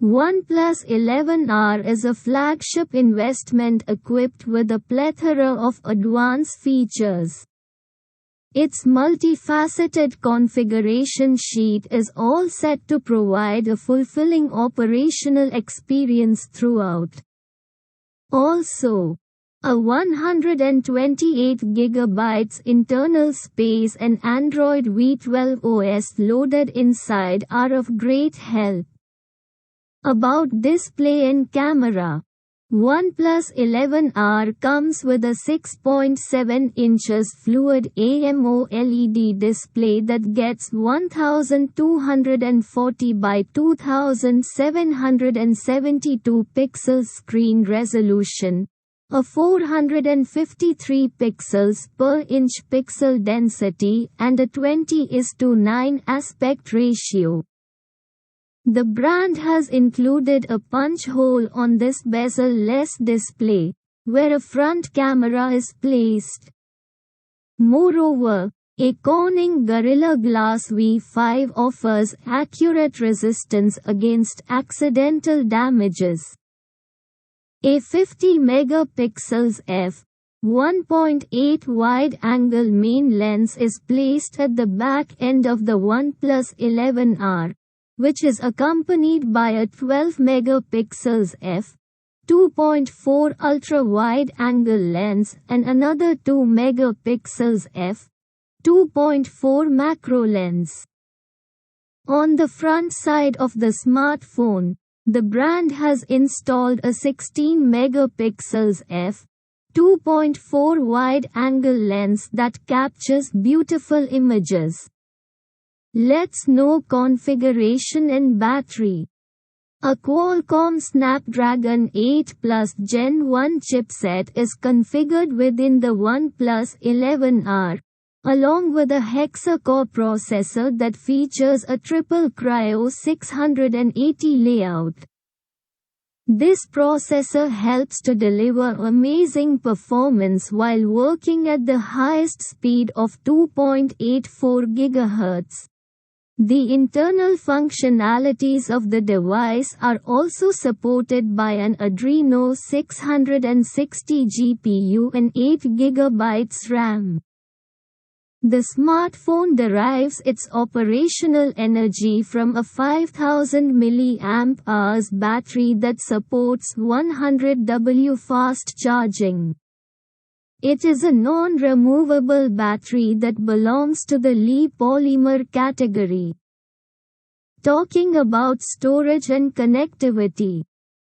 OnePlus 11R is a flagship investment equipped with a plethora of advanced features. Its multifaceted configuration sheet is all set to provide a fulfilling operational experience throughout. Also, a 128GB internal space and Android V12 OS loaded inside are of great help. About display and camera. OnePlus 11R comes with a 6.7 inches Fluid AMOLED display that gets 1240 by 2772 pixel screen resolution, a 453 pixels per inch pixel density and a 20:9 aspect ratio. The brand has included a punch hole on this bezel-less display, where a front camera is placed. Moreover, a Corning Gorilla Glass V5 offers accurate resistance against accidental damages. A 50 megapixels f1.8 wide-angle main lens is placed at the back end of the OnePlus 11R, which is accompanied by a 12 megapixels f2.4 ultra-wide-angle lens and another 2 megapixels f2.4 macro lens. On the front side of the smartphone, the brand has installed a 16 megapixels f2.4 wide-angle lens that captures beautiful images. Let's know configuration and battery. A Qualcomm Snapdragon 8 Plus Gen 1 chipset is configured within the OnePlus 11R, along with a hexa-core processor that features a triple Cryo 680 layout. This processor helps to deliver amazing performance while working at the highest speed of 2.84 GHz. The internal functionalities of the device are also supported by an Adreno 660 GPU and 8 GB RAM. The smartphone derives its operational energy from a 5000 mAh battery that supports 100W fast charging. It is a non-removable battery that belongs to the Li polymer category. Talking about storage and connectivity.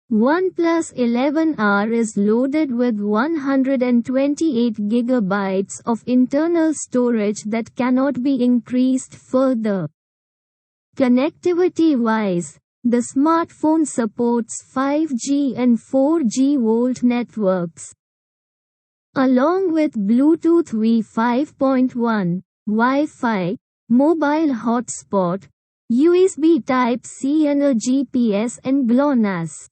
OnePlus 11R is loaded with 128 GB of internal storage that cannot be increased further. Connectivity-wise, the smartphone supports 5G and 4G VoLTE networks, along with Bluetooth V5.1, Wi-Fi, mobile hotspot, USB Type-C and a GPS and GLONASS.